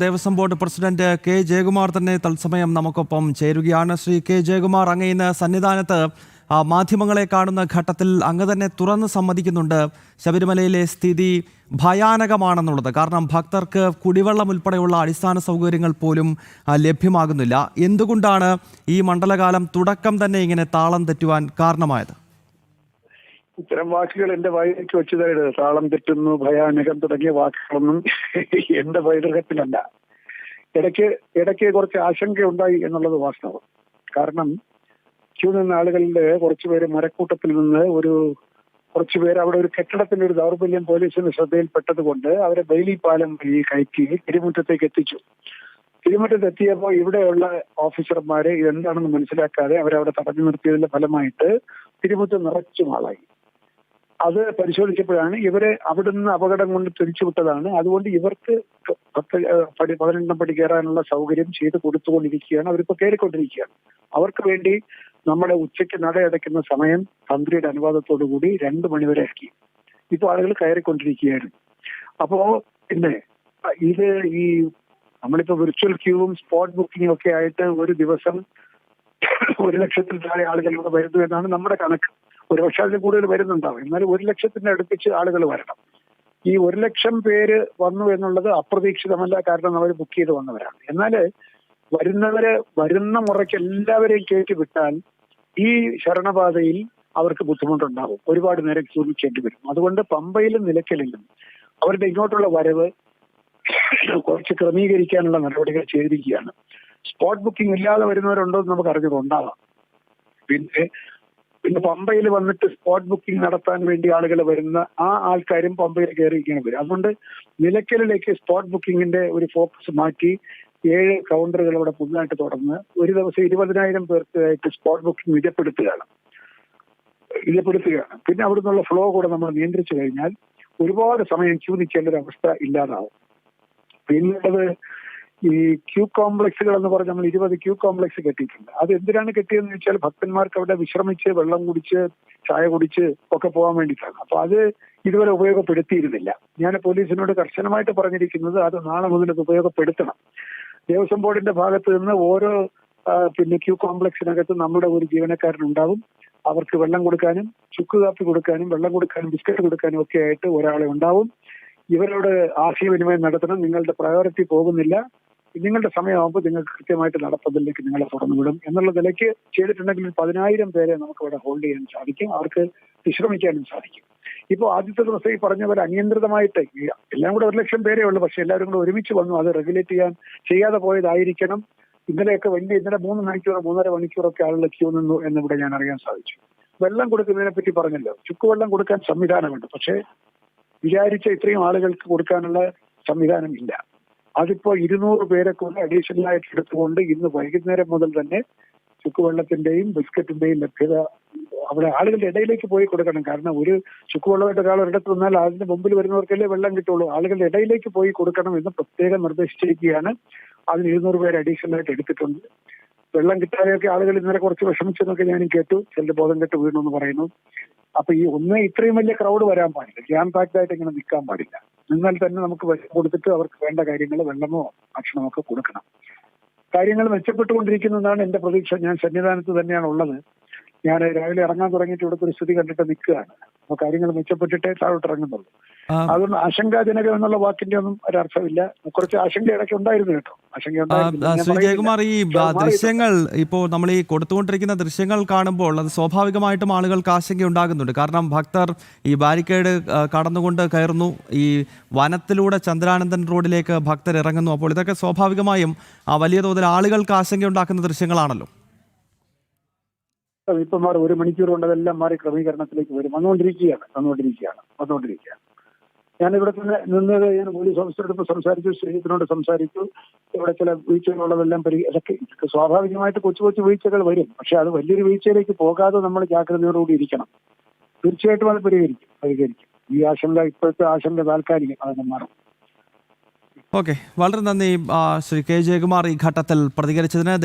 Devaswom board president K Jayakumar തന്നെ തത്സമയം നമുക്കൊപ്പം ചേരുകയാണ്. ശ്രീ കെ ജയകുമാർ, അങ്ങ് ഇന്ന് സന്നിധാനത്ത് മാധ്യമങ്ങളെ കാണുന്ന ഘട്ടത്തിൽ അങ്ങ് തന്നെ തുറന്ന് സമ്മതിക്കുന്നുണ്ട് ശബരിമലയിലെ സ്ഥിതി ഭയാനകമാണെന്നുള്ളത്. കാരണം ഭക്തർക്ക് കുടിവെള്ളം ഉൾപ്പെടെയുള്ള അടിസ്ഥാന സൗകര്യങ്ങൾ പോലും ലഭ്യമാകുന്നില്ല. എന്തുകൊണ്ടാണ് ഈ മണ്ഡലകാലം തുടക്കം തന്നെ ഇങ്ങനെ താളം തെറ്റുവാൻ കാരണമായത്? ഇത്തരം വാക്കുകൾ എന്റെ വായിലേക്ക് വെച്ചതായത് താളം തെറ്റുന്നു, ഭയാനകം തുടങ്ങിയ വാക്കുകളൊന്നും എന്റെ പൈതൃകത്തിലല്ല. ഇടയ്ക്ക് കുറച്ച് ആശങ്ക ഉണ്ടായി എന്നുള്ളത് വാസ്തവം. കാരണം ക്യൂ നിന്ന ആളുകളില് കുറച്ചുപേര് മരക്കൂട്ടത്തിൽ നിന്ന് കുറച്ചുപേര് അവിടെ ഒരു കെട്ടിടത്തിന്റെ ഒരു ദൗർബല്യം പോലീസിന്റെ ശ്രദ്ധയിൽപ്പെട്ടത് കൊണ്ട് അവരെ ബെയിലി പാലം വഴി കയറ്റി തിരുമുറ്റത്തേക്ക് എത്തിച്ചു. തിരുമുറ്റത്ത് എത്തിയപ്പോൾ ഇവിടെയുള്ള ഓഫീസർമാരെ ഇതെന്താണെന്ന് മനസ്സിലാക്കാതെ അവരവിടെ തടഞ്ഞു നിർത്തിയതിന്റെ ഫലമായിട്ട് തിരുമുറ്റം നിറച്ചും ആളായി. അത് പരിശോധിച്ചപ്പോഴാണ് ഇവരെ അവിടുന്ന് അപകടം കൊണ്ട് തിരിച്ചുവിട്ടതാണ്. അതുകൊണ്ട് ഇവർക്ക് 18 പടി കയറാനുള്ള സൗകര്യം ചെയ്ത് കൊടുത്തുകൊണ്ടിരിക്കുകയാണ്. അവരിപ്പോ കയറിക്കൊണ്ടിരിക്കുകയാണ്. അവർക്ക് വേണ്ടി നമ്മുടെ ഉച്ചയ്ക്ക് നട അടയ്ക്കുന്ന സമയം തന്ത്രിയുടെ അനുവാദത്തോടു കൂടി 2 മണിവരെ ആക്കി. ഇപ്പൊ ആളുകൾ കയറിക്കൊണ്ടിരിക്കുകയായിരുന്നു. അപ്പോ പിന്നെ നമ്മളിപ്പോ വിർച്വൽ ക്യൂവും സ്പോട്ട് ബുക്കിംഗും ഒക്കെ ആയിട്ട് ഒരു ദിവസം 1 ലക്ഷത്തിൽ താഴെ ആളുകൾ ഇവിടെ വരുന്നു എന്നാണ് നമ്മുടെ കണക്ക്. ഒരു പക്ഷേ അതിൽ കൂടുതൽ വരുന്നുണ്ടാവും. എന്നാലും 1 ലക്ഷത്തിന്റെ അടുപ്പിച്ച് ആളുകൾ വരണം. ഈ 1 ലക്ഷം പേര് വന്നു എന്നുള്ളത് അപ്രതീക്ഷിതമല്ല. കാരണം അവർ ബുക്ക് ചെയ്ത് വന്നവരാണ്. എന്നാല് വരുന്ന മുറയ്ക്ക് എല്ലാവരെയും കയറ്റി വിട്ടാൽ ഈ ശരണപാതയിൽ അവർക്ക് ബുദ്ധിമുട്ടുണ്ടാവും. ഒരുപാട് നേരം ക്യൂ നിൽക്കേണ്ടി വരും. അതുകൊണ്ട് പമ്പയിലും നിലയ്ക്കലിലും അവരുടെ ഇങ്ങോട്ടുള്ള വരവ് കുറച്ച് ക്രമീകരിക്കാനുള്ള നടപടികൾ ചെയ്തിരിക്കുകയാണ്. സ്പോട്ട് ബുക്കിംഗ് ഇല്ലാതെ വരുന്നവരുണ്ടോ എന്ന് നമുക്ക് അറിഞ്ഞതുണ്ടാവാം. പിന്നെ പമ്പയിൽ വന്നിട്ട് സ്പോട്ട് ബുക്കിംഗ് നടത്താൻ വേണ്ടി ആളുകൾ വരുന്ന ആ ആൾക്കാരും പമ്പയിൽ കയറിയിരിക്കണം വരും. അതുകൊണ്ട് നിലയ്ക്കലിലേക്ക് സ്പോട്ട് ബുക്കിങ്ങിന്റെ ഒരു ഫോക്കസ് മാറ്റി 7 കൗണ്ടറുകൾ ഇവിടെ പുതുതായിട്ട് തുറന്ന് ഒരു ദിവസം 20,000 പേർക്കായിട്ട് സ്പോട്ട് ബുക്കിംഗ് വിജയപ്പെടുത്തുകയാണ്. പിന്നെ അവിടെ നിന്നുള്ള ഫ്ലോ കൂടെ നമ്മൾ നിയന്ത്രിച്ചു കഴിഞ്ഞാൽ ഒരുപാട് സമയം ക്യൂ നിൽക്കേണ്ട ഒരു അവസ്ഥ ഇല്ലാതാവും. പിന്നുള്ളത് ഈ ക്യൂ കോംപ്ലക്സുകൾ എന്ന് പറഞ്ഞ് നമ്മൾ 20 ക്യൂ കോംപ്ലക്സ് കെട്ടിയിട്ടുണ്ട്. അത് എന്തിനാണ് കെട്ടിയതെന്ന് വെച്ചാൽ ഭക്തന്മാർക്ക് അവിടെ വിശ്രമിച്ച് വെള്ളം കുടിച്ച് ചായ കുടിച്ച് ഒക്കെ പോകാൻ വേണ്ടിയിട്ടാണ്. അപ്പൊ അത് ഇതുവരെ ഉപയോഗപ്പെടുത്തിയിരുന്നില്ല. ഞാൻ പോലീസിനോട് കർശനമായിട്ട് പറഞ്ഞിരിക്കുന്നത് അത് നാളെ മുതൽ അത് ഉപയോഗപ്പെടുത്തണം. ദേവസ്വം ബോർഡിന്റെ ഭാഗത്ത് നിന്ന് ഓരോ ക്യൂ കോംപ്ലക്സിനകത്ത് നമ്മുടെ ഒരു ജീവനക്കാരനുണ്ടാവും. അവർക്ക് വെള്ളം കൊടുക്കാനും ചുക്ക് കാപ്പി കൊടുക്കാനും വെള്ളം കൊടുക്കാനും ബിസ്ക്കറ്റ് കൊടുക്കാനും ഒക്കെ ആയിട്ട് ഒരാളെ ഉണ്ടാവും. ഇവരോട് ആശയവിനിമയം നടത്തണം. നിങ്ങളുടെ പ്രയോറിറ്റി പോകുന്നില്ല, നിങ്ങളുടെ സമയമാകുമ്പോൾ നിങ്ങൾക്ക് കൃത്യമായിട്ട് നടപ്പതിലേക്ക് നിങ്ങളെ തുറന്നുവിടും എന്നുള്ള നിലയ്ക്ക് ചെയ്തിട്ടുണ്ടെങ്കിൽ 10,000 പേരെ നമുക്ക് ഇവിടെ ഹോൾഡ് ചെയ്യാൻ സാധിക്കും. അവർക്ക് വിശ്രമിക്കാനും സാധിക്കും. ഇപ്പോൾ ആദ്യത്തെ ദിവസം ഈ പറഞ്ഞ പോലെ അനിയന്ത്രിതമായിട്ട് എല്ലാം കൂടെ 1 ലക്ഷം പേരേ ഉള്ളൂ. പക്ഷെ എല്ലാവരും കൂടെ ഒരുമിച്ച് വന്നു. അത് റെഗുലേറ്റ് ചെയ്യാതെ പോയതായിരിക്കണം. ഇന്നലെ 3 മണിക്കൂർ 3.5 മണിക്കൂറൊക്കെ ആളുകൾ ക്യൂ നിന്നു എന്നിവിടെ ഞാൻ അറിയാൻ സാധിച്ചു. വെള്ളം കൊടുക്കുന്നതിനെ പറ്റി പറഞ്ഞല്ലോ. ചുക്കുവെള്ളം കൊടുക്കാൻ സംവിധാനമുണ്ട്. പക്ഷേ വിചാരിച്ച ഇത്രയും ആളുകൾക്ക് കൊടുക്കാനുള്ള സംവിധാനം ഇല്ല. അതിപ്പോ 200 പേരെ കൊണ്ട് അഡീഷണൽ ആയിട്ട് എടുത്തുകൊണ്ട് ഇന്ന് വൈകുന്നേരം മുതൽ തന്നെ ചുക്കുവെള്ളത്തിന്റെയും ബിസ്ക്കറ്റിന്റെയും ലഭ്യത അവിടെ ആളുകളുടെ ഇടയിലേക്ക് പോയി കൊടുക്കണം. കാരണം ഒരു ചുക്കുവെള്ളമായിട്ട് ഒരാൾ ഒരിടത്ത് വന്നാൽ അതിന്റെ മുമ്പിൽ വരുന്നവർക്കല്ലേ വെള്ളം കിട്ടുള്ളൂ. ആളുകളുടെ ഇടയിലേക്ക് പോയി കൊടുക്കണം എന്ന് പ്രത്യേകം നിർദ്ദേശിച്ചിരിക്കുകയാണ്. അതിന് 200 പേര് അഡീഷണൽ ആയിട്ട് എടുത്തിട്ടുണ്ട്. വെള്ളം കിട്ടാതെയൊക്കെ ആളുകൾ ഇന്നലെ കുറച്ച് വിഷമിച്ചെന്നൊക്കെ ഞാനും കേട്ടു. ചിലർ ബോധം കെട്ട് വീണെന്ന് പറയുന്നു. അപ്പൊ ഇത്രയും വലിയ ക്രൗഡ് വരാൻ പാടില്ല. ജാം പാക്ഡ് ആയിട്ട് ഇങ്ങനെ നിൽക്കാൻ പാടില്ല. എന്നാൽ തന്നെ നമുക്ക് വെള്ളം കൊടുത്തിട്ട് അവർക്ക് വേണ്ട കാര്യങ്ങൾ വെള്ളമോ ഭക്ഷണമോ ഒക്കെ കൊടുക്കണം. കാര്യങ്ങൾ മെച്ചപ്പെട്ടുകൊണ്ടിരിക്കുന്നതാണ് എന്റെ പ്രതീക്ഷ. ഞാൻ സന്നിധാനത്ത് തന്നെയാണ് ഉള്ളത്. ഞാൻ രാവിലെ ഇറങ്ങാൻ തുടങ്ങിയിട്ട് ഇവിടുത്തെ ഒരു സ്ഥിതി കണ്ടിട്ട് നിൽക്കുകയാണ്. അപ്പൊ കാര്യങ്ങൾ മെച്ചപ്പെട്ടിട്ടേ താഴോട്ട് ഇറങ്ങുന്നുള്ളൂ. അതൊന്നും ആശങ്കാജനകം എന്നുള്ള വാക്കിന്റെ ഒന്നും ഒരർത്ഥമില്ല. കുറച്ച് ആശങ്ക ഇടയ്ക്ക് ഉണ്ടായിരുന്നു കേട്ടോ. ശ്രീ ജയകുമാർ, ഈ ദൃശ്യങ്ങൾ ഇപ്പോൾ നമ്മൾ ഈ കൊടുത്തുകൊണ്ടിരിക്കുന്ന ദൃശ്യങ്ങൾ കാണുമ്പോൾ അത് സ്വാഭാവികമായിട്ടും ആളുകൾക്ക് ആശങ്ക ഉണ്ടാകുന്നുണ്ട്. കാരണം ഭക്തർ ഈ ബാരിക്കേഡ് കടന്നുകൊണ്ട് കയറുന്നു, ഈ വനത്തിലൂടെ ചന്ദ്രാനന്ദൻ റോഡിലേക്ക് ഭക്തർ ഇറങ്ങുന്നു. അപ്പോൾ ഇതൊക്കെ സ്വാഭാവികമായും വലിയ തോതിൽ ആളുകൾക്ക് ആശങ്ക ഉണ്ടാക്കുന്ന ദൃശ്യങ്ങളാണല്ലോ. ഇപ്പം 1 മണിക്കൂർ കൊണ്ട് അതെല്ലാം മാറി ക്രമീകരണത്തിലേക്ക് വരും. വന്നുകൊണ്ടിരിക്കുകയാണ്. ഞാനിവിടെ തന്നെ നിന്നത് ഞാൻ പോലീസ് ഓഫീസറോടൊപ്പം സംസാരിച്ചു, ശ്രീജിത്തിനോട് സംസാരിച്ചു. ഇവിടെ ചില വീഴ്ചകളുള്ളതെല്ലാം ഇതൊക്കെ സ്വാഭാവികമായിട്ട് കൊച്ചു വീഴ്ചകൾ വരും. പക്ഷെ അത് വലിയൊരു വീഴ്ചയിലേക്ക് പോകാതെ നമ്മൾ ജാഗ്രതയോടുകൂടി ഇരിക്കണം. തീർച്ചയായിട്ടും അത് പരിഹരിക്കും. ഈ ഇപ്പോഴത്തെ ആശങ്ക താൽക്കാലികം, അതിനെ മാറും. ഓക്കെ, വളരെ നന്ദി ശ്രീ കെ ജയകുമാർ ഈ ഘട്ടത്തിൽ പ്രതികരിച്ചതിന്.